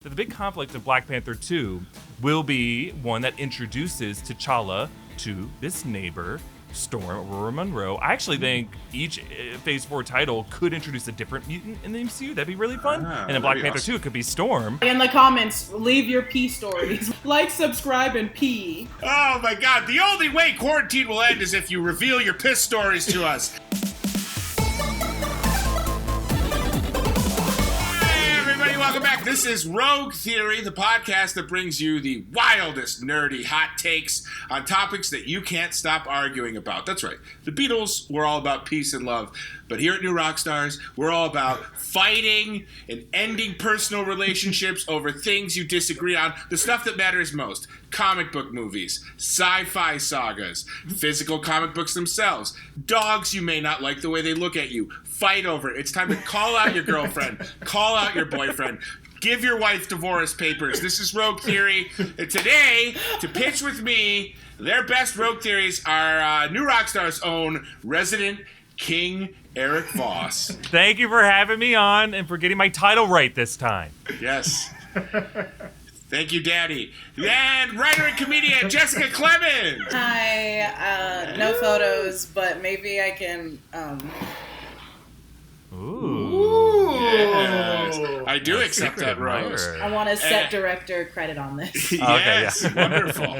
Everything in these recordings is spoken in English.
The big conflict of Black Panther 2 will be one that introduces T'Challa to this neighbor, Storm Aurora Monroe. I actually think each Phase 4 title could introduce a different mutant in the MCU. That'd be really fun. And then Black Panther 2, it could be Storm. In the comments, leave your pee stories. Like, subscribe, and pee. Oh my god, the only way quarantine will end is if you reveal your piss stories to us. Welcome back. This is Rogue Theory, the podcast that brings you the wildest, nerdy, hot takes on topics that you can't stop arguing about. That's right. The Beatles were all about peace and love. But here at New Rockstars, we're all about fighting and ending personal relationships over things you disagree on. The stuff that matters most. Comic book movies, sci-fi sagas, physical comic books themselves, dogs you may not like the way they look at you. Fight over it. It's time to call out your girlfriend, call out your boyfriend, give your wife divorce papers. This is Rogue Theory. And today, to pitch with me, their best Rogue Theories are New Rockstars' own resident King Erik Voss. Thank you for having me on and for getting my title right this time. Yes. Thank you, Daddy. And writer and comedian Jessica Clemons. Hi. No photos, but maybe I can. Ooh. Yes. I do accept that, Rose. I want a set director credit on this. Yes, okay, yeah. Wonderful.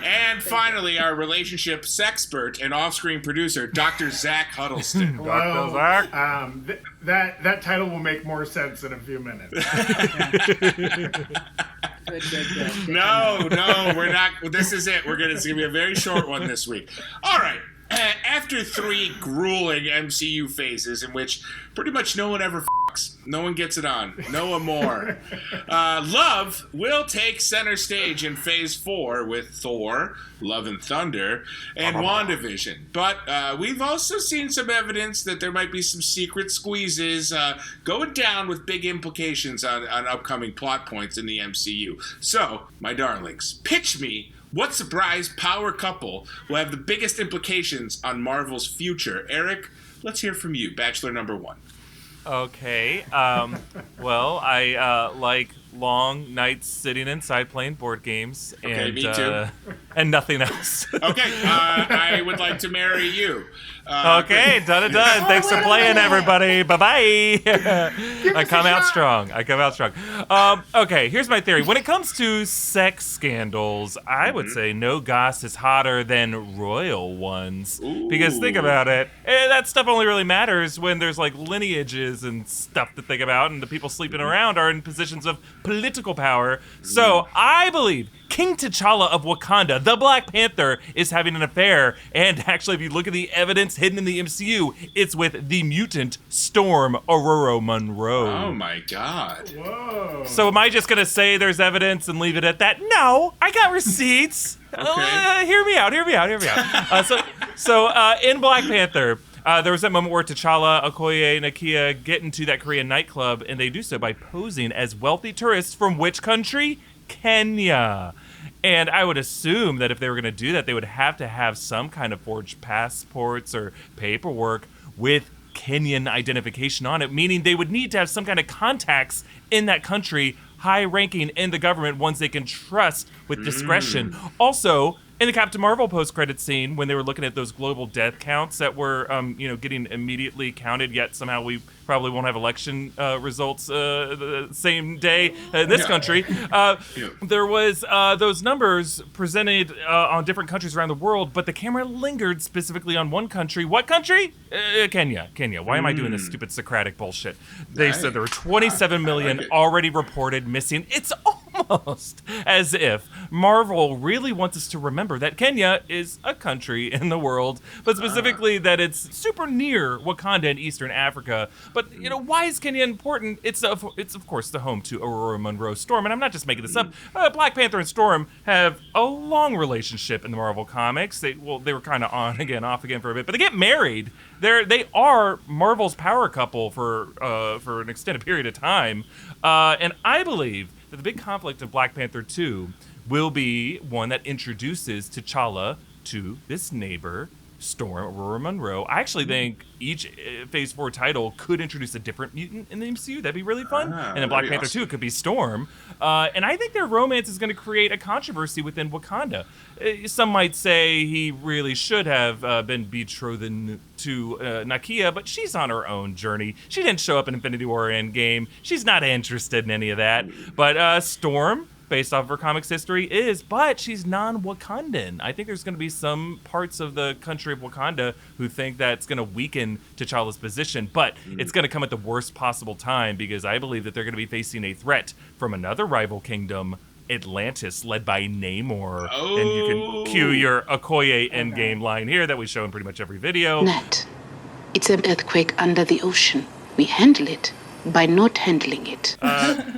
And finally, our relationship sexpert and off-screen producer, Dr. Zach Huddleston. Well, that title will make more sense in a few minutes. Good. No, we're not. This is it. It's going to be a very short one this week. All right. After 3 grueling MCU phases in which pretty much no one ever fucks, no one gets it on, no more, love will take center stage in Phase 4 with Thor, Love and Thunder, and WandaVision. But we've also seen some evidence that there might be some secret squeezes going down with big implications on upcoming plot points in the MCU. So, my darlings, pitch me what surprise power couple will have the biggest implications on Marvel's future? Erik, let's hear from you, Bachelor number 1. Okay. Well, I like long nights sitting inside playing board games. Okay, me too. And nothing else. Okay, I would like to marry you. Okay, done. Thanks for playing, everybody. Bye-bye. I come out strong. Okay, here's my theory. When it comes to sex scandals, I would say no goss is hotter than royal ones. Ooh. Because think about it. That stuff only really matters when there's like lineages and stuff to think about, and the people sleeping around are in positions of political power. So I believe King T'Challa of Wakanda, the Black Panther, is having an affair. And actually, if you look at the evidence hidden in the MCU, it's with the mutant Storm Aurora Monroe. Oh my god. Whoa. So am I just going to say there's evidence and leave it at that? No, I got receipts. Okay. Hear me out. So in Black Panther, there was that moment where T'Challa, Okoye, and Nakia get into that Korean nightclub, and they do so by posing as wealthy tourists from which country? Kenya. And I would assume that if they were going to do that, they would have to have some kind of forged passports or paperwork with Kenyan identification on it, meaning they would need to have some kind of contacts in that country, high-ranking in the government, ones they can trust with discretion. Also, in the Captain Marvel post-credit scene, when they were looking at those global death counts that were, getting immediately counted, yet somehow we probably won't have election results the same day in this country. There was those numbers presented on different countries around the world, but the camera lingered specifically on one country. What country? Kenya. Why am I doing this stupid Socratic bullshit? They said there were 27 million already reported missing. It's almost as if Marvel really wants us to remember that Kenya is a country in the world, but specifically that it's super near Wakanda in Eastern Africa. But, why is Kenya important? It's of course the home to Aurora Monroe Storm, and I'm not just making this up. Black Panther and Storm have a long relationship in the Marvel comics. They were kind of on again, off again for a bit, but they get married. They are Marvel's power couple for an extended period of time, and I believe that the big conflict of Black Panther 2 will be one that introduces T'Challa to this neighbor, Storm, Aurora Monroe. I actually think each Phase 4 title could introduce a different mutant in the MCU. That'd be really fun. And then Black Panther 2, it could be Storm. And I think their romance is going to create a controversy within Wakanda. Some might say he really should have been betrothed to Nakia, but she's on her own journey. She didn't show up in Infinity War Endgame. She's not interested in any of that. But Storm, based off of her comics history, but she's non-Wakandan. I think there's going to be some parts of the country of Wakanda who think that's going to weaken T'Challa's position, but it's going to come at the worst possible time because I believe that they're going to be facing a threat from another rival kingdom, Atlantis, led by Namor. Oh. And you can cue your Okoye endgame line here that we show in pretty much every video. Nat, it's an earthquake under the ocean. We handle it by not handling it.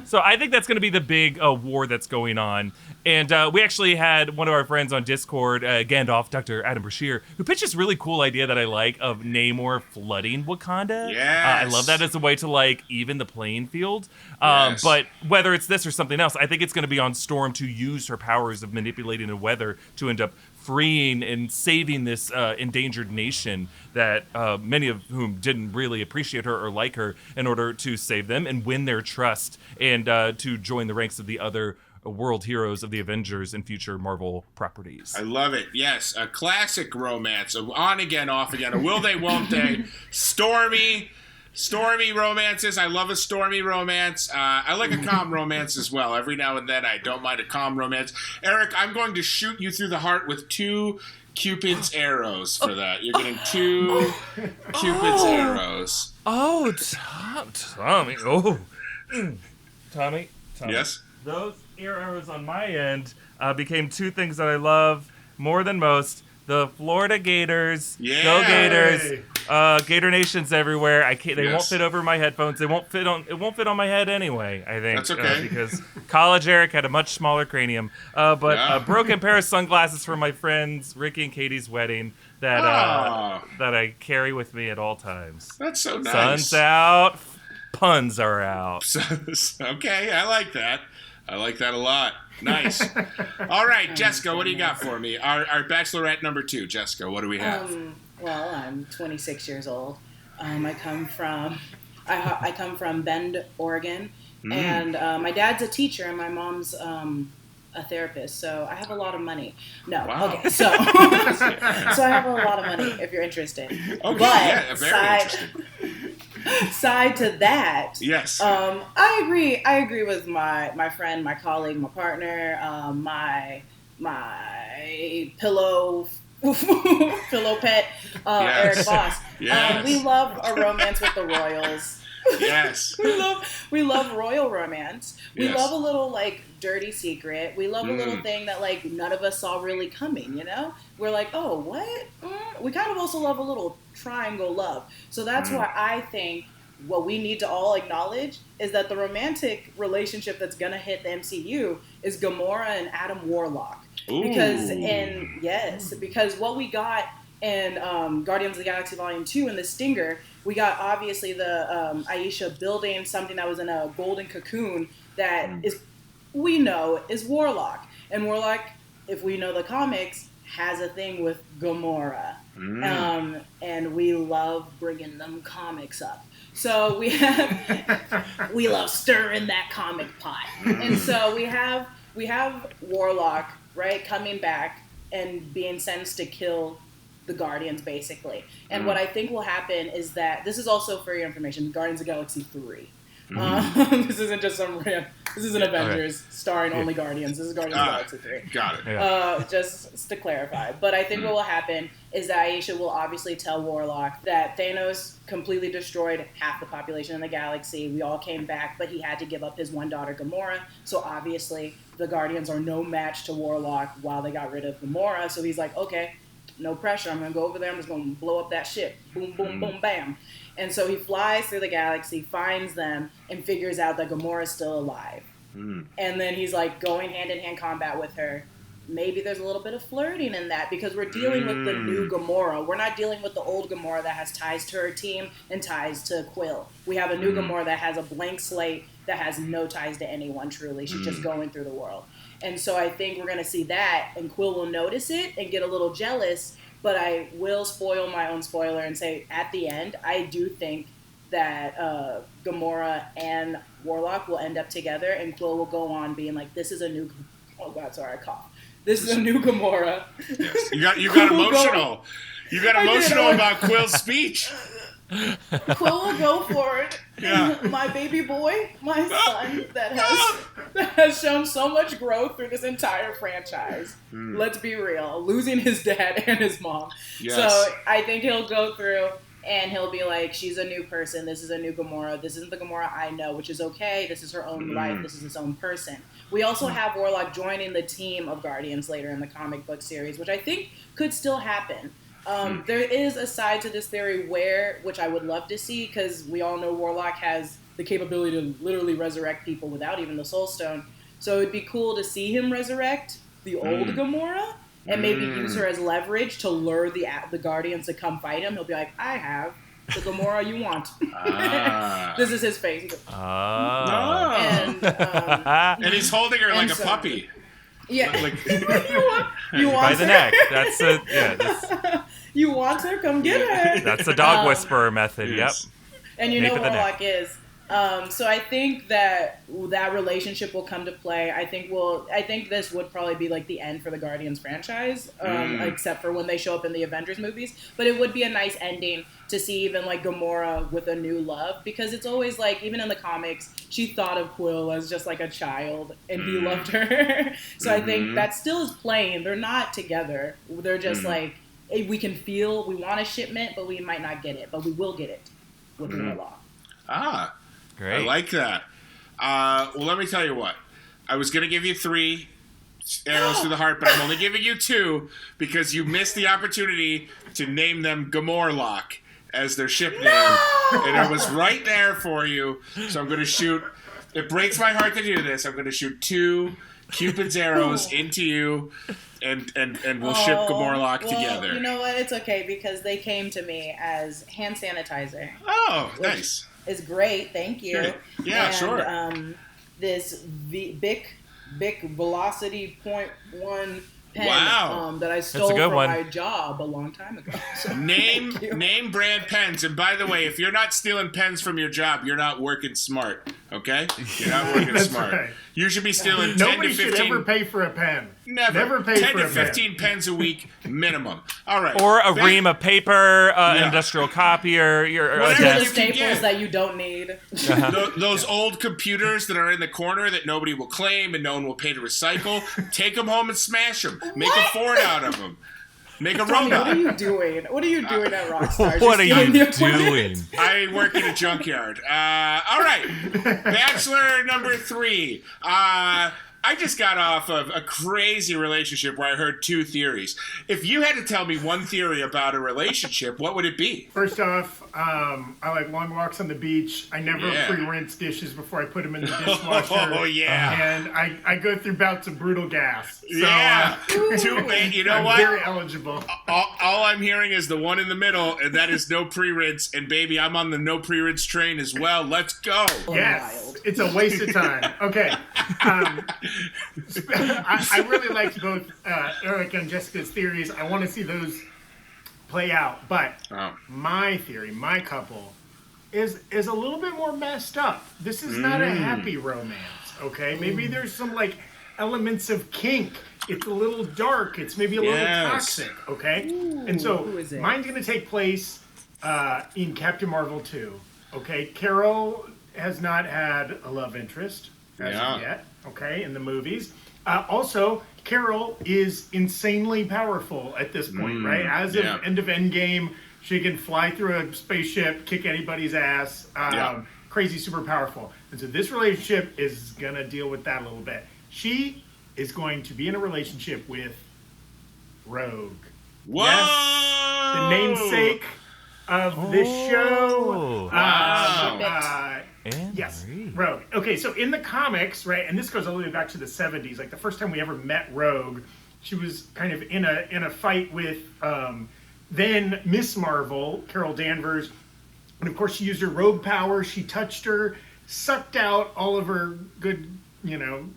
So I think that's going to be the big war that's going on. And we actually had one of our friends on Discord, Gandalf, Dr. Adam Brashear, who pitched this really cool idea that I like of Namor flooding Wakanda. Yes. I love that as a way to like even the playing field. Yes. But whether it's this or something else, I think it's going to be on Storm to use her powers of manipulating the weather to end up freeing and saving this endangered nation that many of whom didn't really appreciate her or like her, in order to save them and win their trust and to join the ranks of the other world heroes of the Avengers and future Marvel properties. I love it. Yes, a classic romance. On again, off again. A will they, won't they. Stormy romances. I love a stormy romance. I like a calm romance as well. Every now and then, I don't mind a calm romance. Eric, I'm going to shoot you through the heart with 2 Cupid's arrows for that. You're getting 2 Cupid's arrows. Oh, Tommy. Oh. Tommy. Yes? Those arrows on my end became 2 things that I love more than most. The Florida Gators. Yeah. Go Gators. Gator Nations everywhere. They won't Yes. fit over my headphones. It won't fit on my head anyway, I think. That's okay. Because College Eric had a much smaller cranium. But a broken pair of sunglasses for my friends Ricky and Katie's wedding that I carry with me at all times. That's so nice. Sun's out, puns are out. Okay, I like that. I like that a lot. Nice. All right, Jessica, what do you got for me? Our bachelorette number 2, Jessica, what do we have? Well, I'm 26 years old. I come from Bend, Oregon, and my dad's a teacher and my mom's a therapist, so I have a lot of money. No, Wow. okay, so so I have a lot of money if you're interested. Okay, but yeah, very interesting. Side to that, Yes. I agree with my friend, my colleague, my partner, my pillow pet, Yes. Erik Voss. Yes. We love a romance with the royals. Yes. we love royal romance. We Yes. love a little like dirty secret. We love a little thing that like none of us saw really coming, you know? We're like, oh, what? We kind of also love a little triangle love. So that's why I think what we need to all acknowledge is that the romantic relationship that's going to hit the MCU is Gamora and Adam Warlock. Ooh. Because what we got in Guardians of the Galaxy Volume 2 in the Stinger, we got obviously the Aisha building something that was in a golden cocoon that is Warlock. And Warlock, if we know the comics, has a thing with Gamora. And we love bringing them comics up. So we love stirring that comic pot. And so we have Warlock, right, coming back and being sentenced to kill the Guardians, basically. And what I think will happen is that, this is also for your information, Guardians of the Galaxy 3. This isn't just some random, this isn't Avengers starring only Guardians. This is Guardians of the Galaxy 3. Got it. Just to clarify. But I think what will happen is that Aisha will obviously tell Warlock that Thanos completely destroyed half the population in the galaxy. We all came back, but he had to give up his one daughter, Gamora. So obviously the Guardians are no match to Warlock while they got rid of Gamora. So he's like, okay, no pressure. I'm going to go over there. I'm just going to blow up that ship. Boom, boom, boom, bam. And so he flies through the galaxy, finds them, and figures out that Gamora's still alive. And then he's like going hand-in-hand combat with her. Maybe there's a little bit of flirting in that because we're dealing with the new Gamora. We're not dealing with the old Gamora that has ties to her team and ties to Quill. We have a new Gamora that has a blank slate that has no ties to anyone, truly. She's just going through the world. And so I think we're going to see that, and Quill will notice it and get a little jealous But I will spoil my own spoiler and say at the end, I do think that Gamora and Warlock will end up together, and Quill will go on being like, "This is a new." Oh God, sorry, I coughed. This is a new Gamora. Yes. You got emotional. You got emotional about Quill's speech. Quill will go for it. Yeah. My baby boy, my son, that has shown so much growth through this entire franchise. Let's be real, losing his dad and his mom. Yes. So I think he'll go through and he'll be like, she's a new person. This is a new Gamora. This isn't the Gamora I know, which is okay. This is her own life. This is his own person. We also have Warlock joining the team of Guardians later in the comic book series, which I think could still happen. There is a side to this theory which I would love to see, because we all know Warlock has the capability to literally resurrect people without even the Soul Stone. So it'd be cool to see him resurrect the old Gamora and maybe use her as leverage to lure the Guardians to come fight him. He'll be like, I have the Gamora you want. This is his face. He goes, and he's holding her like a so- puppy. Yeah. Like, you want By the her? neck. That's a You want her? Come get her. that's the dog whisperer method. Yes. And you Nape know of the Warlock is. So I think that relationship will come to play. I think this would probably be like the end for the Guardians franchise, except for when they show up in the Avengers movies. But it would be a nice ending to see even like Gamora with a new love, because it's always like, even in the comics, she thought of Quill as just like a child and he loved her. So I think that still is playing. They're not together. They're just like, we can feel we want a shipment, but we might not get it, but we will get it with Warlock. Great. I like that. Well, let me tell you what. I was going to give you 3 arrows through the heart, but I'm only giving you 2 because you missed the opportunity to name them Gamorlock as their ship name. And I was right there for you. So I'm going to shoot. It breaks my heart to do this. I'm going to shoot 2 Cupid's arrows into you, and we'll ship Gamorlock together. You know what? It's okay, because they came to me as hand sanitizer. Oh, nice. Is great, thank you. Sure. Yeah, and, sure. This Bic Velocity .1 pen that I stole good from one. my job a long time ago. So, Name brand pens. And by the way, if you're not stealing pens from your job, you're not working smart. Okay? You're not working smart. Right. You should be stealing 10 Nobody to should 15. ever pay for a pen. Never pay 10 for to a pen. 15 pens a week minimum. All right. Or a ream of paper, industrial copier, your Whatever the you desk. can staples get. that you don't need. Those old computers that are in the corner that nobody will claim and no one will pay to recycle, take them home and smash them. Make a Ford out of them. Make a What are robot. you doing? What are you doing at Rockstars? What are You're stealing you the equipment? doing? I work in a junkyard. All right. Bachelor number 3. I just got off of a crazy relationship where I heard 2 theories. If you had to tell me one theory about a relationship, what would it be? First off, I like long walks on the beach. I never Yeah. pre-rinse dishes before I put them in the dishwasher. Oh, yeah. And I go through bouts of brutal gas. So, Yeah. You know I'm what? very eligible. All I'm hearing is the one in the middle, and that is no pre-rinse. And baby, I'm on the no pre-rinse train as well. Let's go. Yes, Wild. it's a waste of time. Okay. I really liked both Erik and Jessica's theories. I want to see those play out. But my theory, my couple, is a little bit more messed up. This is not a happy romance, okay? Maybe there's some, like, elements of kink. It's a little dark. It's maybe a little toxic, okay? And so who is it? mine's going to take place in Captain Marvel 2, okay? Carol has not had a love interest as of yet, okay, in the movies. Also, Carol is insanely powerful at this point, right? As of end of Endgame, she can fly through a spaceship, kick anybody's ass, crazy, super powerful. And so this relationship is going to deal with that a little bit. She is going to be in a relationship with Rogue. Whoa! Yes, the namesake of this show. Wow. Yes, Rogue. Okay, so in the comics, right, and this goes all the way back to the 70s, like the first time we ever met Rogue, she was kind of in a fight with then Miss Marvel, Carol Danvers, and of course she used her Rogue power. She touched her, sucked out all of her good,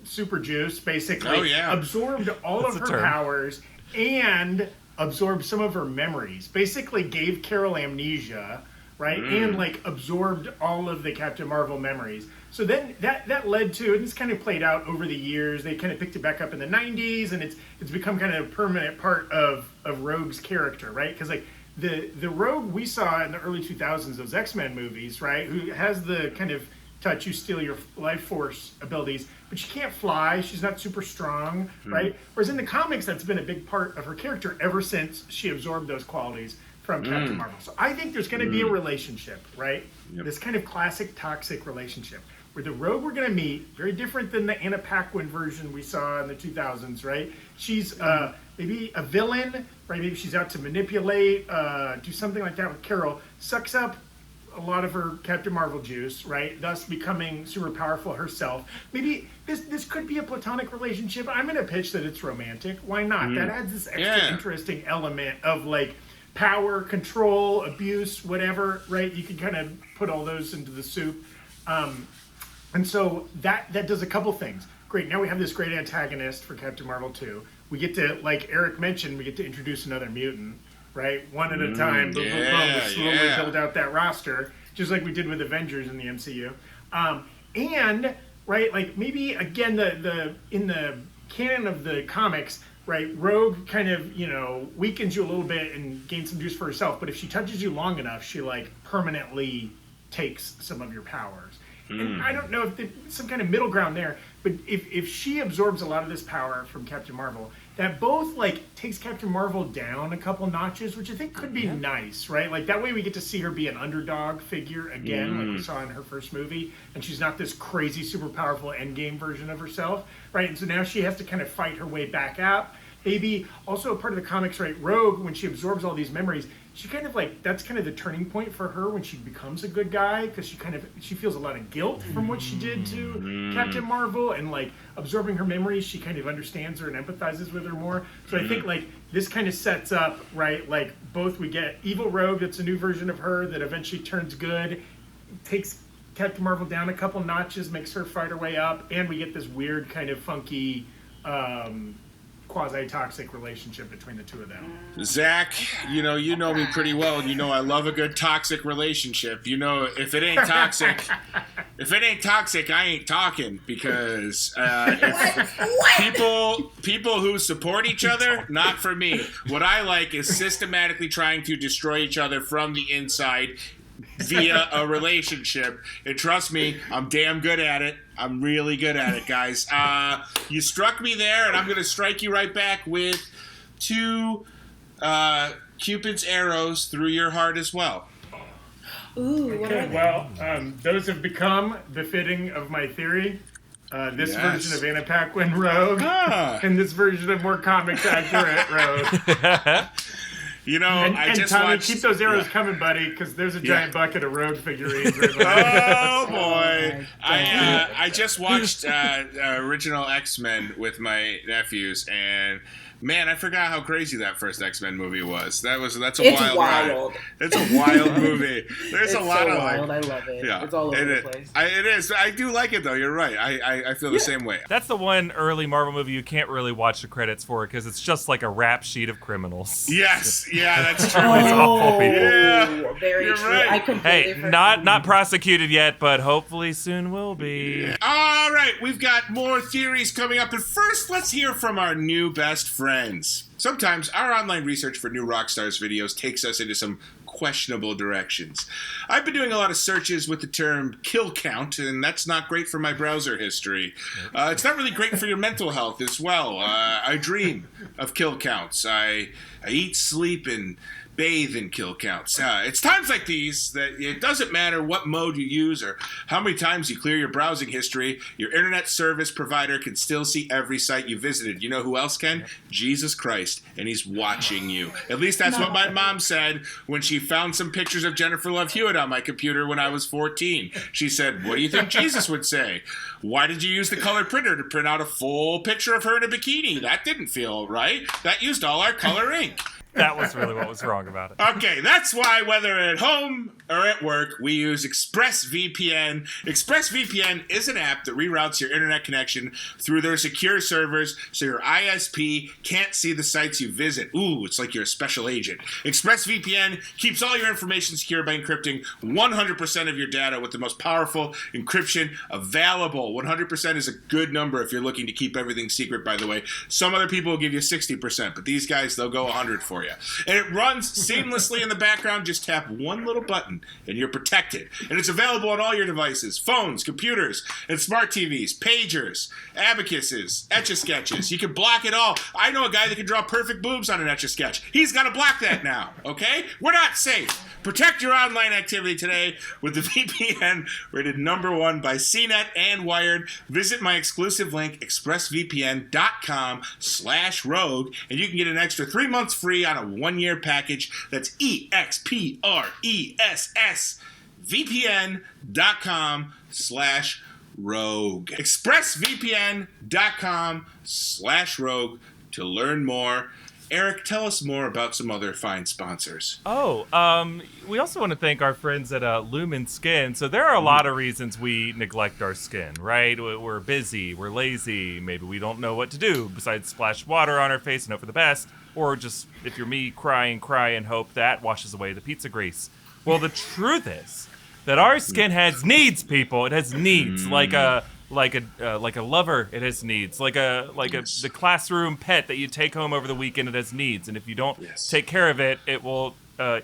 super juice, basically. Oh, yeah. Absorbed all of her powers, and absorbed some of her memories, basically gave Carol amnesia, right? And like absorbed all of the Captain Marvel memories. So then that led to, and it's kind of played out over the years. They kind of picked it back up in the 90s, and it's become kind of a permanent part of Rogue's character, right? Because like the Rogue we saw in the early 2000s, those X-Men movies, right? Who has the kind of touch you steal your life force abilities, but she can't fly. She's not super strong, right? Whereas in the comics, that's been a big part of her character ever since she absorbed those qualities from Captain Marvel. So I think there's going to be a relationship, right? Yep. This kind of classic toxic relationship where the Rogue we're going to meet, very different than the Anna Paquin version we saw in the 2000s, right? She's maybe a villain, right? Maybe she's out to manipulate, do something like that with Carol, sucks up a lot of her Captain Marvel juice, right? Thus becoming super powerful herself. Maybe this could be a platonic relationship. I'm going to pitch that it's romantic. Why not? That adds this extra interesting element of like power, control, abuse, whatever, right? You can kind of put all those into the soup. And so that does a couple things. Great, now we have this great antagonist for Captain Marvel 2. We get to, like Erik mentioned, we get to introduce another mutant, right? One at a time, boom, boom, boom. We slowly build out that roster, just like we did with Avengers in the MCU. And, right, like maybe, again, in the canon of the comics, right, Rogue kind of, weakens you a little bit and gains some juice for herself. But if she touches you long enough, she, like, permanently takes some of your powers. And I don't know if there's some kind of middle ground there, but if she absorbs a lot of this power from Captain Marvel, that both like takes Captain Marvel down a couple notches, which I think could be nice, right? Like that way we get to see her be an underdog figure again, like we saw in her first movie, and she's not this crazy, super powerful endgame version of herself, right? And so now she has to kind of fight her way back up. Maybe also a part of the comics, right? Rogue, when she absorbs all these memories, she kind of like, that's kind of the turning point for her when she becomes a good guy, because she feels a lot of guilt from what she did to Captain Marvel, and like absorbing her memories, she kind of understands her and empathizes with her more. So I think like this kind of sets up, right, like both we get evil Rogue, that's a new version of her that eventually turns good, takes Captain Marvel down a couple notches, makes her fight her way up, and we get this weird kind of funky quasi-toxic relationship between the two of them. Zach, you know me pretty well, and I love a good toxic relationship. If it ain't toxic, I ain't talking, because people who support each other, not for me. What I like is systematically trying to destroy each other from the inside via a relationship. And trust me, I'm damn good at it. I'm really good at it, guys. You struck me there, and I'm going to strike you right back with 2 Cupid's arrows through your heart as well. Ooh, okay, well, those have become befitting of my theory. This version of Anna Paquin Rogue, and this version of more comics accurate Rogue. I just Tommy, watched... keep those arrows coming, buddy, because there's a giant bucket of Rogue figurines right behind you. Oh, boy. I just watched original X-Men with my nephews, and man, I forgot how crazy that first X-Men movie was. That's a wild ride. It's a wild movie. There's a lot of wild. I love it. Yeah, it's all over the place. It is. I do like it though. You're right. I feel the same way. That's the one early Marvel movie you can't really watch the credits for, because it's just like a rap sheet of criminals. Yes. Yeah, that's true. It's awful people. Yeah, very you're true. right. I completely forgot. Not prosecuted yet, but hopefully soon will be. All right, we've got more theories coming up, but first, let's hear from our new best friends. Sometimes our online research for new Rockstars videos takes us into some questionable directions. I've been doing a lot of searches with the term kill count, and that's not great for my browser history. It's not really great for your mental health as well. I dream of kill counts. I eat, sleep, and bathe in kill counts. It's times like these that it doesn't matter what mode you use or how many times you clear your browsing history, your internet service provider can still see every site you visited. You know who else can? Jesus Christ, and he's watching you. At least that's what my mom said when she found some pictures of Jennifer Love Hewitt on my computer when I was 14. She said, "What do you think Jesus would say? Why did you use the color printer to print out a full picture of her in a bikini? That didn't feel right. That used all our color ink." That was really what was wrong about it. Okay, that's why whether at home or at work, we use ExpressVPN. ExpressVPN is an app that reroutes your internet connection through their secure servers so your ISP can't see the sites you visit. Ooh, it's like you're a special agent. ExpressVPN keeps all your information secure by encrypting 100% of your data with the most powerful encryption available. 100% is a good number if you're looking to keep everything secret, by the way. Some other people will give you 60%, but these guys, they'll go 100 for you. And it runs seamlessly in the background. Just tap one little button and you're protected. And it's available on all your devices, phones, computers, and smart TVs, pagers, abacuses, Etch-a-Sketches. You can block it all. I know a guy that can draw perfect boobs on an Etch-a-Sketch. He's got to block that now, okay? We're not safe. Protect your online activity today with the VPN rated #1 by CNET and Wired. Visit my exclusive link, expressvpn.com/rogue, and you can get an extra 3 months free on a 1-year package. That's expressvpn.com/rogue. expressvpn.com/rogue to learn more. Erik, tell us more about some other fine sponsors. We also want to thank our friends at Lumen Skin. So there are a lot of reasons we neglect our skin, right? We're busy, we're lazy, maybe we don't know what to do besides splash water on our face and hope for the best, or just, if you're me, cry and hope that washes away the pizza grease. Well, the truth is that our skin has needs, people. It has needs, like a lover, it has needs. The classroom pet that you take home over the weekend, it has needs. And if you don't take care of it, it will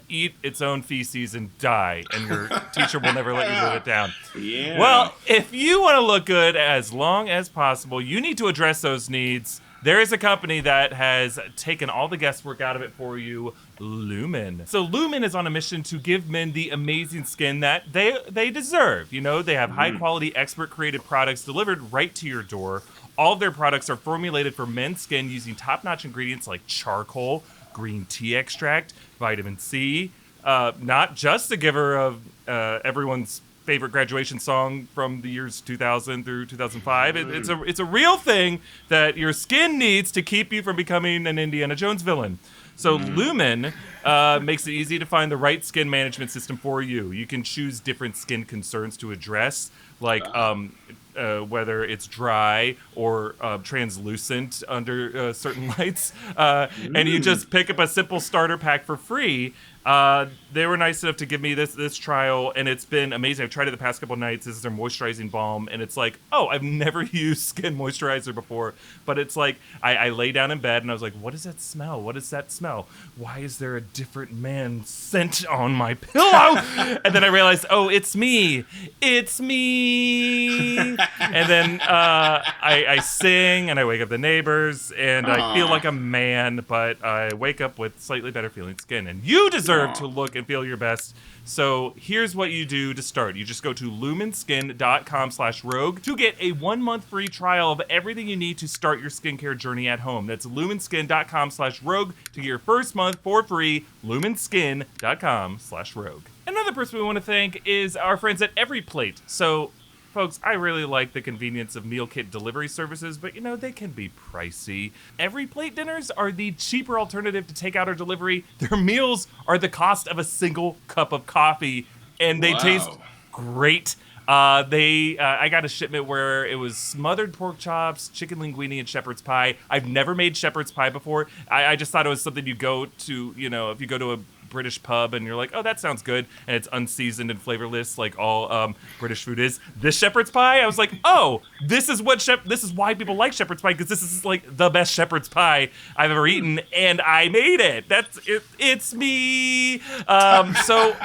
eat its own feces and die. And your teacher will never let you live it down. Yeah. Well, if you want to look good as long as possible, you need to address those needs. There is a company that has taken all the guesswork out of it for you, Lumen. So Lumen is on a mission to give men the amazing skin that they deserve. You know, they have high-quality, expert-created products delivered right to your door. All of their products are formulated for men's skin using top-notch ingredients like charcoal, green tea extract, vitamin C, not just the giver of everyone's favorite graduation song from the years 2000 through 2005. It's a real thing that your skin needs to keep you from becoming an Indiana Jones villain. So Lumen makes it easy to find the right skin management system for you. You can choose different skin concerns to address, like whether it's dry or translucent under certain lights. And you just pick up a simple starter pack for free. They were nice enough to give me this trial, and it's been amazing. I've tried it the past couple of nights. This is their moisturizing balm, and it's like, oh, I've never used skin moisturizer before, but it's like, I lay down in bed, and I was like, what does that smell? What does that smell? Why is there a different man scent on my pillow? And then I realized, oh, it's me. It's me. And then I sing, and I wake up the neighbors, and I feel like a man, but I wake up with slightly better feeling skin, and you deserve to look and feel your best. So here's what you do to start. You just go to lumenskin.com/rogue to get a 1-month free trial of everything you need to start your skincare journey at home. That's lumenskin.com/rogue to get your first month for free. lumenskin.com/rogue. Another person we want to thank is our friends at Every Plate. So folks, I really like the convenience of meal kit delivery services, but they can be pricey. Every Plate dinners are the cheaper alternative to takeout or delivery. Their meals are the cost of a single cup of coffee, and they taste great. I got a shipment where it was smothered pork chops, chicken linguine, and shepherd's pie. I've never made shepherd's pie before. I just thought it was something you go to, if you go to a British pub and you're like, oh, that sounds good, and it's unseasoned and flavorless like all British food is. This shepherd's pie, I was like, oh, this is why people like shepherd's pie, because this is like the best shepherd's pie I've ever eaten, and I made it. It's me. So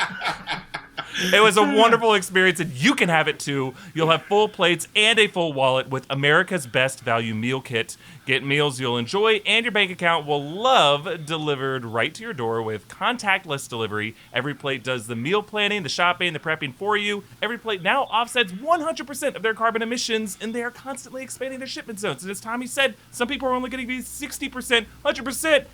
it was a wonderful experience, and you can have it too. You'll have full plates and a full wallet with America's Best Value Meal Kit. Get meals you'll enjoy, and your bank account will love delivered right to your door with contactless delivery. Every Plate does the meal planning, the shopping, the prepping for you. Every Plate now offsets 100% of their carbon emissions, and they are constantly expanding their shipment zones. And as Tommy said, some people are only getting 60%, 100%.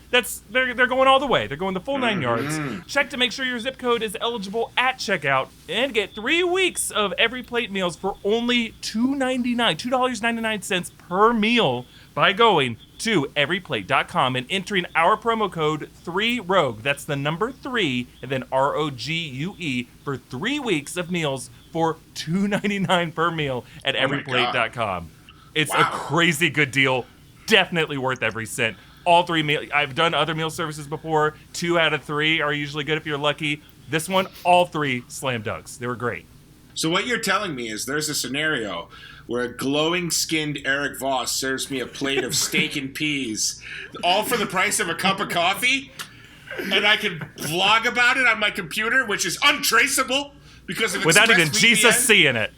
They're going all the way. They're going the full 9 yards. Check to make sure your zip code is eligible at checkout, and get 3 weeks of Every Plate meals for only $2.99 per meal by going to everyplate.com and entering our promo code 3ROGUE. That's the number 3 and then ROGUE for 3 weeks of meals for $2.99 per meal at everyplate.com. It's a crazy good deal. Definitely worth every cent. All 3 meal. I've done other meal services before. 2 out of 3 are usually good if you're lucky. This one, all 3 slam dunks. They were great. So what you're telling me is there's a scenario where a glowing-skinned Erik Voss serves me a plate of steak and peas, all for the price of a cup of coffee, and I can vlog about it on my computer, which is untraceable because of without even ExpressVPN? Jesus seeing it.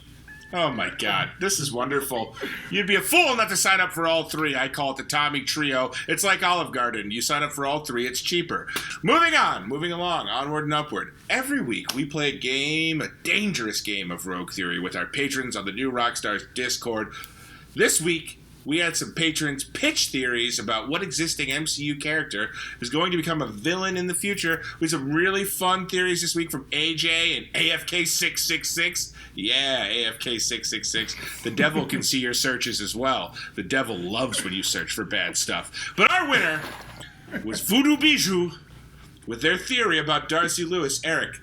Oh my God, this is wonderful. You'd be a fool not to sign up for all 3. I call it the Tommy Trio. It's like Olive Garden. You sign up for all 3, it's cheaper. Moving along, onward and upward. Every week we play a dangerous game of Rogue Theory with our patrons on the new Rockstars Discord. This week, we had some patrons pitch theories about what existing MCU character is going to become a villain in the future. We had some really fun theories this week from AJ and AFK666. Yeah, AFK666. The devil can see your searches as well. The devil loves when you search for bad stuff. But our winner was Voodoo Bijou with their theory about Darcy Lewis. Eric,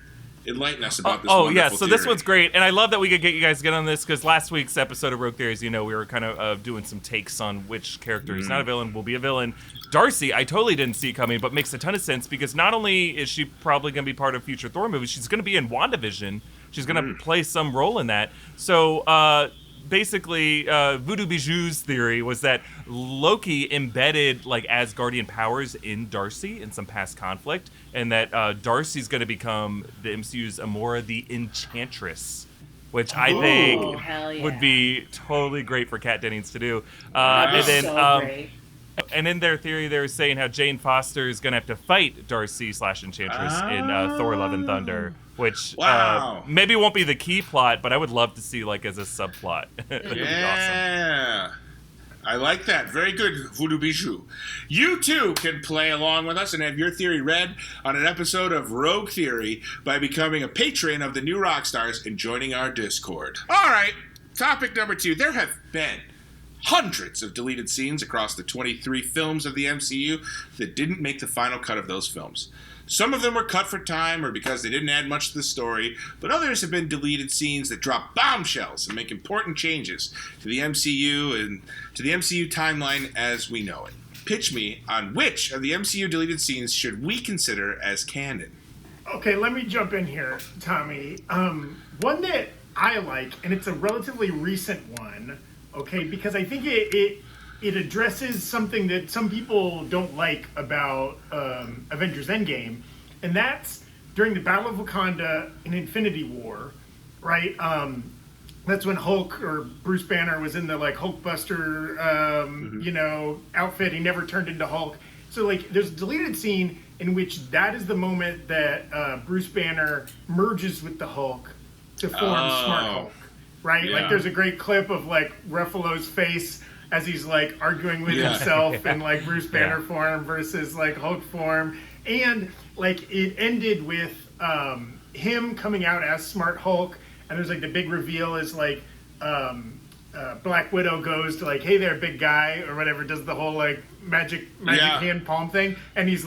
enlighten us about this wonderful so theory. this one's great, and I love that we could get you guys to get on this, because last week's episode of Rogue Theories, we were kind of doing some takes on which character is not a villain, will be a villain. Darcy, I totally didn't see coming, but makes a ton of sense, because not only is she probably going to be part of future Thor movies, she's going to be in WandaVision. She's going to play some role in that. So, basically, Voodoo Bijou's theory was that Loki embedded Asgardian powers in Darcy in some past conflict, and that Darcy's going to become the MCU's Amora the Enchantress, which I think would be totally great for Kat Dennings to do. Great. And in their theory, they were saying how Jane Foster is going to have to fight Darcy/Enchantress in Thor: Love and Thunder, which maybe won't be the key plot, but I would love to see as a subplot. It would be awesome. I like that. Very good, Voodoo Bijou. You too can play along with us and have your theory read on an episode of Rogue Theory by becoming a patron of the new Rockstars and joining our Discord. All right, topic number 2. There have been hundreds of deleted scenes across the 23 films of the MCU that didn't make the final cut of those films. Some of them were cut for time or because they didn't add much to the story, but others have been deleted scenes that drop bombshells and make important changes to the MCU and to the MCU timeline as we know it. Pitch me on which of the MCU deleted scenes should we consider as canon? Okay, let me jump in here, Tommy. One that I like, and it's a relatively recent one, okay, because I think it addresses something that some people don't like about Avengers Endgame, and that's during the Battle of Wakanda in Infinity War, right? That's when Hulk or Bruce Banner was in the Hulkbuster, outfit. He never turned into Hulk. So there's a deleted scene in which that is the moment that Bruce Banner merges with the Hulk to form Smart Hulk, right? Yeah. There's a great clip of Ruffalo's face as he's arguing with himself in Bruce Banner form versus Hulk form, and it ended with him coming out as Smart Hulk, and there's the big reveal is Black Widow goes to hey there big guy or whatever, does the whole magic hand palm thing, and he's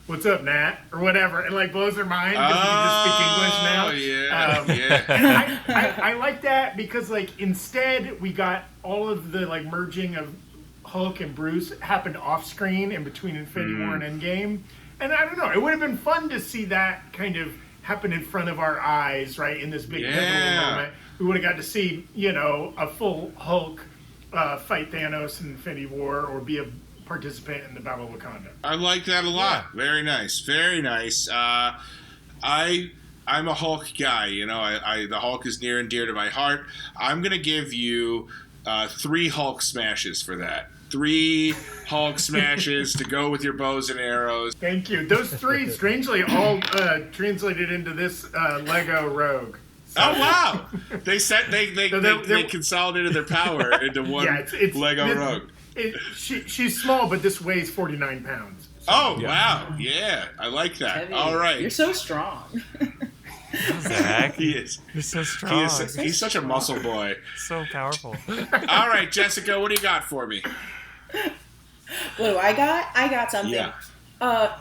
what's up, Nat? Or whatever, and blows their mind because he can just speak English now. And I like that because instead we got all of the merging of Hulk and Bruce happened off screen in between Infinity War and Endgame. And I don't know, it would have been fun to see that kind of happen in front of our eyes, right, in this big pivotal moment. We would have got to see, a full Hulk fight Thanos in Infinity War or be a participant in the Battle of Wakanda. I like that a lot. Yeah. Very nice. Very nice. I'm a Hulk guy. The Hulk is near and dear to my heart. I'm going to give you 3 Hulk smashes for that. 3 Hulk smashes to go with your bows and arrows. Thank you. Those 3, strangely, all translated into this Lego Rogue. So. Oh wow! They consolidated their power into one Lego Rogue. She's small, but this weighs 49 pounds. So. Oh, wow. Yeah, I like that. Heavy. All right. You're so strong. Zach, he is. You're so strong. He's such a muscle boy. So powerful. All right, Jessica, what do you got for me? What do I got? I got something. Yeah.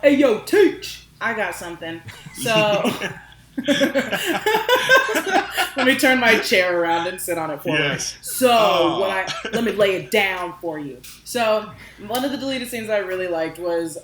Hey, yo, teach. I got something. So let me turn my chair around and sit on it for you. So let me lay it down for you. So one of the deleted scenes I really liked was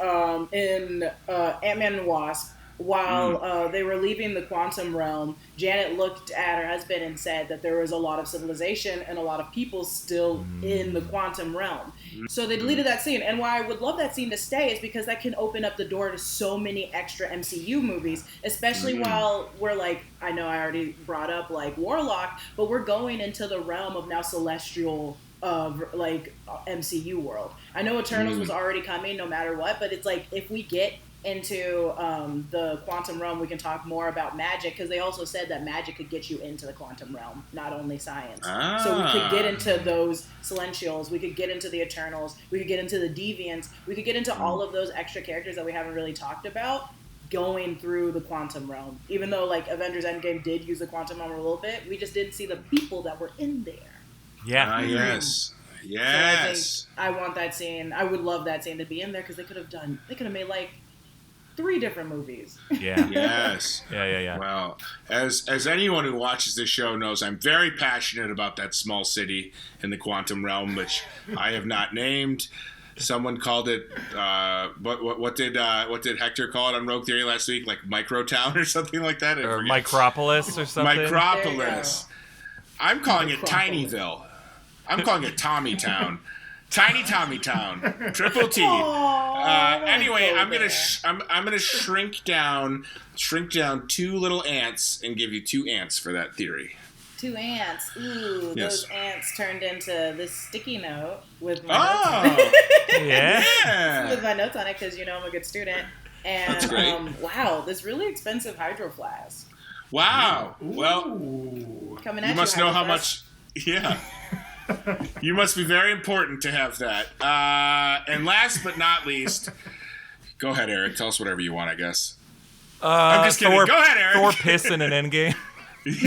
in Ant-Man and Wasp. While they were leaving the quantum realm, Janet looked at her husband and said that there was a lot of civilization and a lot of people still in the quantum realm. So they deleted that scene. And why I would love that scene to stay is because that can open up the door to so many extra MCU movies, especially while we're like, I know I already brought up like Warlock, but we're going into the realm of now celestial of like MCU world. I know Eternals was already coming no matter what, but it's like if we get into the quantum realm, we can talk more about magic, because they also said that magic could get you into the quantum realm, not only science. So we could get into those Celestials, we could get into the Eternals, we could get into the Deviants, we could get into all of those extra characters that we haven't really talked about going through the quantum realm. Even though like Avengers Endgame did use the quantum realm a little bit, we just didn't see the people that were in there. Yeah. Yes. So I want that scene. I would love that scene to be in there, because they could have made like 3 different movies. Yeah. Yes. Yeah. Well, as anyone who watches this show knows, I'm very passionate about that small city in the quantum realm, which I have not named. Someone called it what did Hector call it on Rogue Theory last week? Like Microtown or something like that? Or Micropolis or something. Micropolis. I'm calling it Tinyville. I'm calling it Tommytown. Tiny Tommy Town, Triple T. Anyway, I'm gonna shrink down 2 little ants and give you 2 ants for that theory. 2 ants. Ooh, yes. Those ants turned into this sticky note with my notes. Yeah. with my notes on it, because you know I'm a good student. And that's great. Wow, this really expensive hydro flask. Wow. Ooh. Well, coming at you must know how Hydro much. Yeah. You must be very important to have that. And last but not least, go ahead, Eric. Tell us whatever you want, I guess. I'm just kidding. Go ahead, Eric. Thor piss in an Endgame. Yes!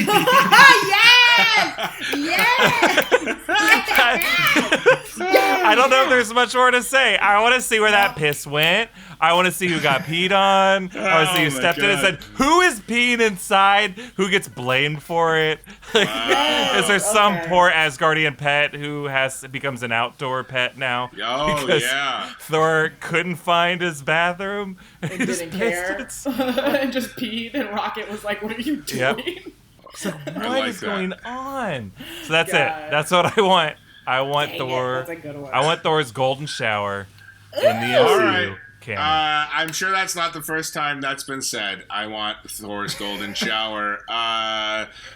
I don't know if there's much more to say. I want to see where that piss went. I want to see who got peed on. I want to see who stepped in and said, who is peeing inside? Who gets blamed for it? Is there some poor Asgardian pet who becomes an outdoor pet now? Oh, because yeah. Thor couldn't find his bathroom. And didn't care. And just peed, and Rocket was like, what are you doing? Yep. So what is going on? So that's it. That's what I want. I want Thor. That's a good one. I want Thor's golden shower in the MCU canon. I'm sure that's not the first time that's been said. I want Thor's golden shower.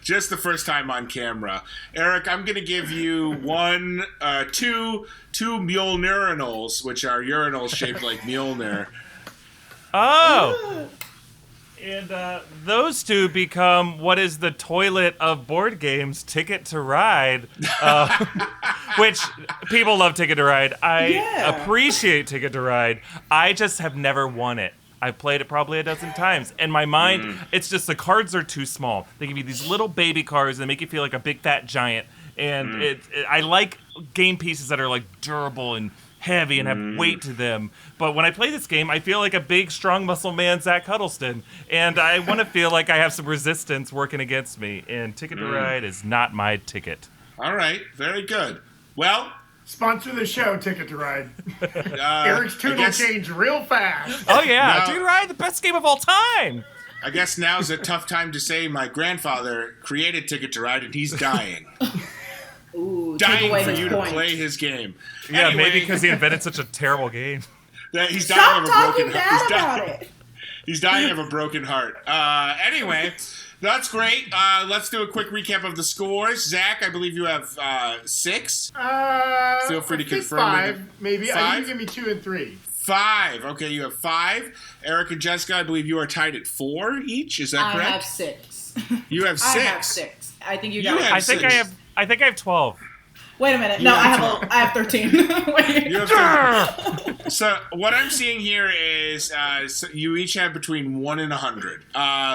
Just the first time on camera. Eric, I'm going to give you two Mjolnir, which are urinals shaped like Mjolnir. Oh. And those 2 become what is the toilet of board games, Ticket to Ride, which people love Ticket to Ride. I appreciate Ticket to Ride. I just have never won it. I've played it probably a dozen times. In my mind, it's just the cards are too small. They give you these little baby cards that make you feel like a big fat giant. And I like game pieces that are like durable and heavy and have weight to them. But when I play this game, I feel like a big, strong muscle man, Zach Huddleston. And I want to feel like I have some resistance working against me. And Ticket to Ride is not my ticket. All right. Very good. Well, sponsor the show, Ticket to Ride. Eric's tune will change real fast. Oh, yeah. Ticket to Ride, the best game of all time. I guess now's a tough time to say my grandfather created Ticket to Ride, and he's dying. Ooh, dying for you to play his game. Yeah, anyway, maybe because he invented such a terrible game. He's dying of a broken heart. He's dying of a broken heart. Anyway, that's great. Let's do a quick recap of the scores. Zach, I believe you have 6. Feel free to confirm. 5, maybe. 5? I think you give me 2 and 3. 5. Okay, you have 5. Eric and Jessica, I believe you are tied at 4 each. Is that correct? I have 6. You have 6. I have 6. I think you got. I think I have 12. Wait a minute. No, I have 13. Wait. You have 13. So what I'm seeing here is you each have between 1 and 100.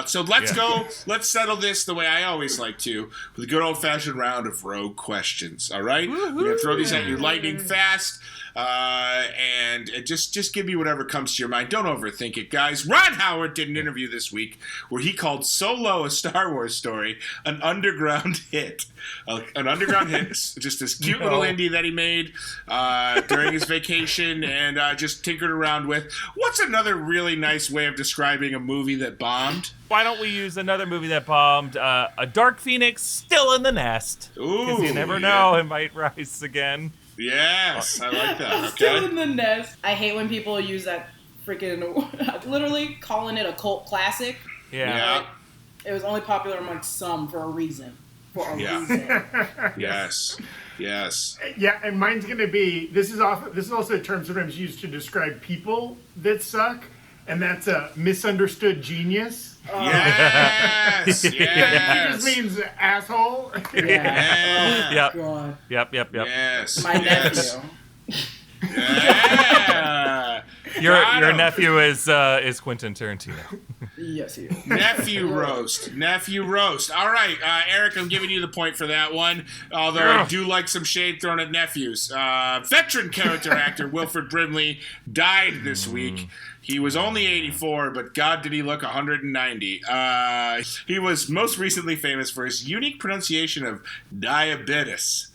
So let's go. Let's settle this the way I always like to, with a good old-fashioned round of rogue questions. All right? We're gonna throw these at you lightning fast. and just give me whatever comes to your mind. Don't overthink it, guys. Ron Howard did an interview this week where he called Solo, a Star Wars story, an underground hit. An underground hit, just this cute little indie that he made during his vacation and just tinkered around with. What's another really nice way of describing a movie that bombed? Why don't we use another movie that bombed? A Dark Phoenix still in the nest. Because you never know, it might rise again. Yes, I like that. Okay. Still in the nest. I hate when people use that freaking, literally calling it a cult classic. Yeah. It was only popular amongst some for a reason. Yes. Yeah, and mine's going to be, this is also a term sometimes used to describe people that suck, and that's a misunderstood genius. Yes. That just means asshole. Yep. God. Yep. Yes. My nephew. Yeah. Your nephew is Quentin Tarantino. Yes, he is. Nephew roast. All right, Eric, I'm giving you the point for that one. Although I do like some shade thrown at nephews. Veteran character actor Wilford Brimley died this week. He was only 84, but God, did he look 190. He was most recently famous for his unique pronunciation of diabetes.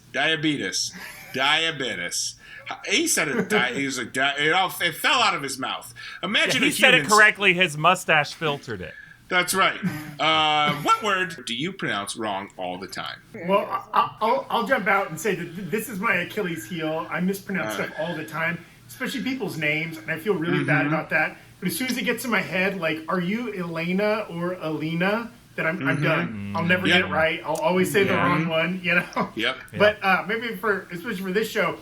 He said it. He was like, it fell out of his mouth. Imagine he said it correctly. His mustache filtered it. That's right. What word do you pronounce wrong all the time? Well, I'll jump out and say that this is my Achilles heel. I mispronounce stuff all the time, especially people's names, and I feel really bad about that. But as soon as it gets in my head, like, are you Elena or Alina? Then I'm done. I'll never get it right. I'll always say the wrong one, you know? Yep. But maybe especially for this show,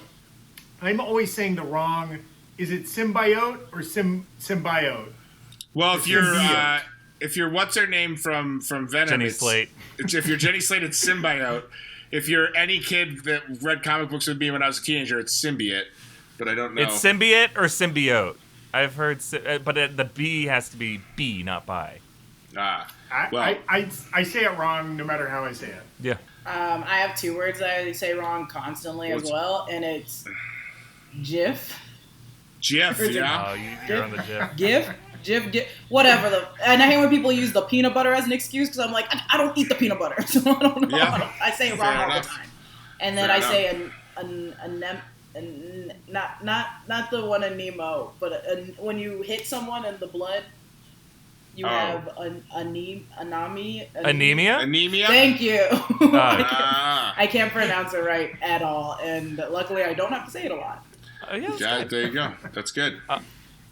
I'm always saying the wrong. Is it symbiote or symbiote? Well, if you're what's her name from Venom, Jenny Slate. If you're Jenny Slate, it's symbiote. If you're any kid that read comic books with me when I was a teenager, it's symbiote. But I don't know. It's symbiote or symbiote. I've heard, but the B has to be B, not bi. I say it wrong no matter how I say it. Yeah. I have two words that I say wrong constantly as well, and it's GIF. Jeff, yeah. Oh, you're on the GIF. GIF, whatever. And I hate when people use the peanut butter as an excuse because I'm like, I don't eat the peanut butter, so I don't know. Yeah. I say it wrong all the time. And then Fair not the one in Nemo, but when you hit someone in the blood, you have anemia. Anemia? Thank you. I can't pronounce it right at all, and luckily I don't have to say it a lot. Yeah, there you go. That's good.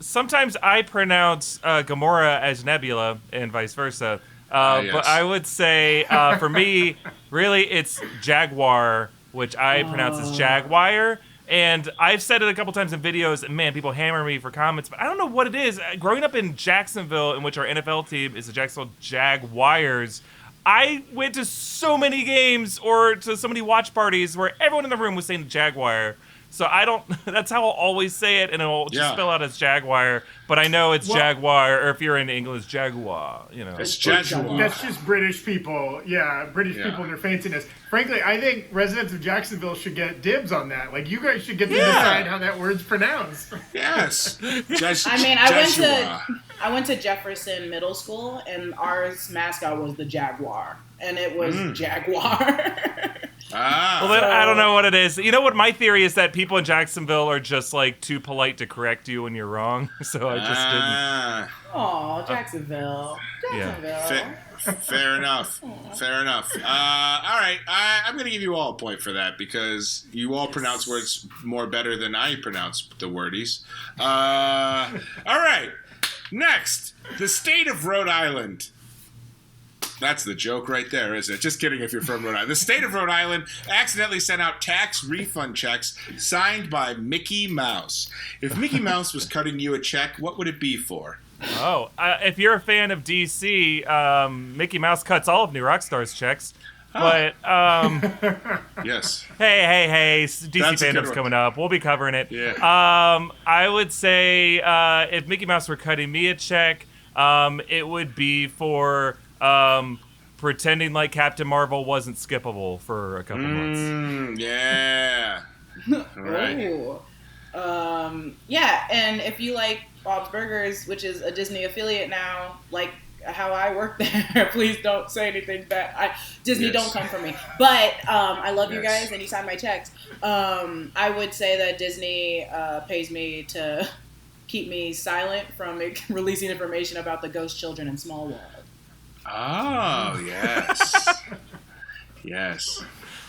Sometimes I pronounce Gamora as Nebula and vice versa. Yes. But I would say, for me, really it's Jaguar, which I pronounce as Jaguar. And I've said it a couple times in videos, and man, people hammer me for comments, but I don't know what it is. Growing up in Jacksonville, in which our NFL team is the Jacksonville Jaguars, I went to so many games or to so many watch parties where everyone in the room was saying Jaguar. So I don't, that's how I'll always say it, and it'll just spell out as Jaguar, but I know it's Jaguar, or if you're in England, it's Jaguar, you know. It's Jaguar. That's just British people. Yeah, British people and their fanciness. Frankly, I think residents of Jacksonville should get dibs on that. Like, you guys should get to decide how that word's pronounced. Yes. I went to Jefferson Middle School, and our mascot was the Jaguar, and it was Jaguar. Well, then, I don't know what it is. You know what? My theory is that people in Jacksonville are just like too polite to correct you when you're wrong. So I just didn't. Oh, Jacksonville. Yeah. Fair enough. Fair enough. All right. I'm going to give you all a point for that because you all pronounce words more better than I pronounce the wordies. All right. Next, the state of Rhode Island. That's the joke right there, isn't it? Just kidding if you're from Rhode Island. The state of Rhode Island accidentally sent out tax refund checks signed by Mickey Mouse. If Mickey Mouse was cutting you a check, what would it be for? Oh, if you're a fan of DC, Mickey Mouse cuts all of New Rockstars checks. But, yes. Hey, DC fandom's coming up. We'll be covering it. Yeah. I would say if Mickey Mouse were cutting me a check, it would be for pretending like Captain Marvel wasn't skippable for a couple months. Yeah. All right. Ooh. Yeah, and if you like Bob's Burgers, which is a Disney affiliate now, like how I work there, please don't say anything bad. Disney, Yes. don't come for me. But I love you Yes. guys, and you sign my checks. I would say that Disney pays me to keep me silent from releasing information about the ghost children in Small World. Oh, yes. Yes.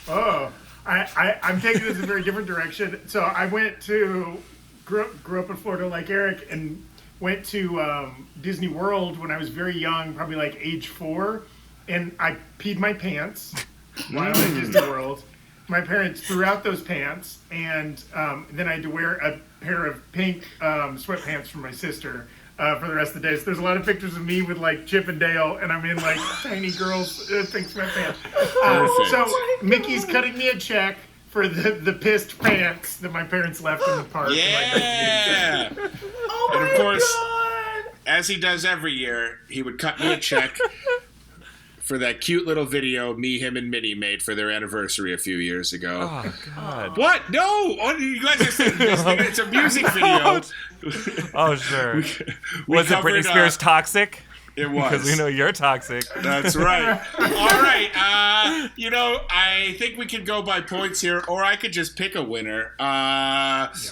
Oh, I'm taking this in a very different direction. So I went to, grew up in Florida like Erik, and went to Disney World when I was very young, probably like age 4, and I peed my pants while at Disney World. My parents threw out those pants, and then I had to wear a pair of pink sweatpants for my sister for the rest of the day. So there's a lot of pictures of me with like Chip and Dale, and I'm in like tiny girls pink sweatpants. So Mickey's cutting me a check for the pissed pants that my parents left in the park. Yeah. Oh And my of course, God! as he does every year, he would cut me a check for that cute little video me, him, and Minnie made for their anniversary a few years ago. Oh, God. What? No! Oh, you guys are saying it's a music video. Oh, sure. We Was it covered, Britney Spears Toxic? It was. Because we know you're toxic. That's right. All right. I think we could go by points here, or I could just pick a winner.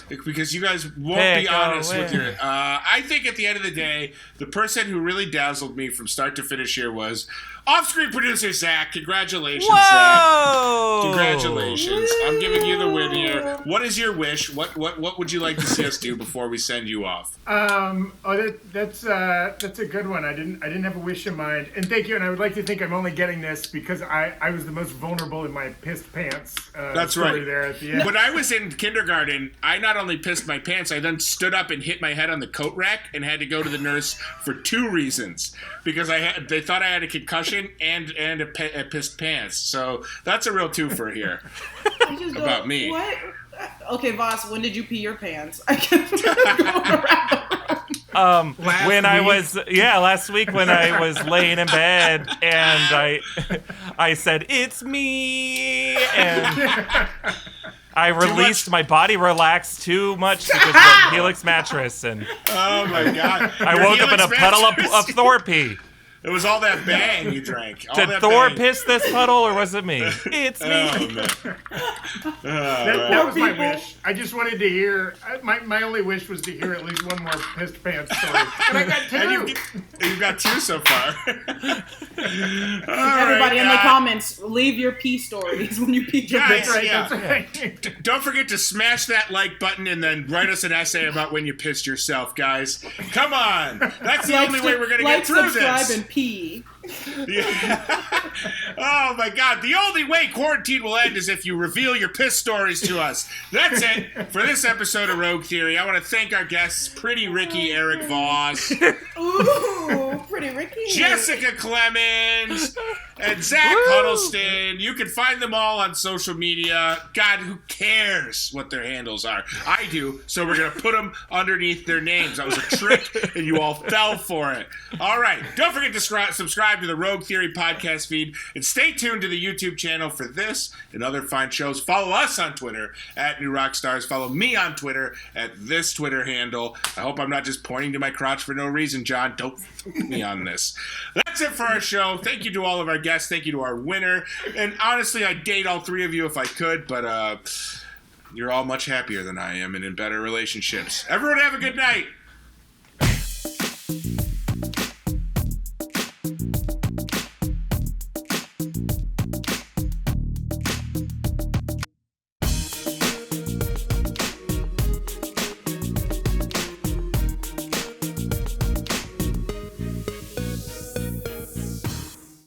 Because you guys won't Pick be a honest with your. winner. I think at the end of the day, the person who really dazzled me from start to finish here was off-screen producer Zach. Congratulations, Zach. Whoa! Congratulations. I'm giving you the win here. What is your wish? What would you like to see us do before we send you off? That's a good one. I didn't have a wish in mind, and thank you. And I would like to think I'm only getting this because I was the most vulnerable in my pissed pants. That's story right. There at the end. When I was in kindergarten, I not only pissed my pants, I then stood up and hit my head on the coat rack and had to go to the nurse for 2 reasons. Because they thought I had a concussion and a pissed pants. So that's a real twofer here about me. What? Okay, Voss, when did you pee your pants? I can't go around. Last week when I was laying in bed and I said, "It's me," and I released, my body relaxed too much because of the Helix mattress, and Oh my God! I Your woke up in a Helix puddle mattress? of Thor pee. It was all that bang you drank. All Did that Thor bang. piss this puddle, or was it me? It's me. Oh man! That was my wish. I just wanted to hear. My only wish was to hear at least one more pissed pants story, and I got 2. And you've got 2 so far. Everybody in the comments, leave your pee stories when you pee your Guys, pants. yeah. That's right. Don't forget to smash that like button and then write us an essay about when you pissed yourself, guys. Come on. That's the only way we're going to get through subscribe, this. and pee. Oh my God. The only way quarantine will end is if you reveal your piss stories to us. That's it for this episode of Rogue Theory. I want to thank our guests, Pretty Ricky, Erik Voss, Ooh, Pretty Ricky. Jessica Clemons, and Zach Huddleston. You can find them all on social media. God, who cares what their handles are? I do, so we're going to put them underneath their names. That was a trick, and you all fell for it. All right. Don't forget to subscribe to the Rogue Theory podcast feed, and stay tuned to the YouTube channel for this and other fine shows. Follow us on Twitter at New Rockstars. Follow me on Twitter at this Twitter handle. I hope I'm not just pointing to my crotch for no reason, John. Don't fuck me on this. That's it for our show. Thank you to all of our guests. Thank you to our winner. And honestly, I'd date all 3 of you if I could, but you're all much happier than I am and in better relationships. Everyone have a good night.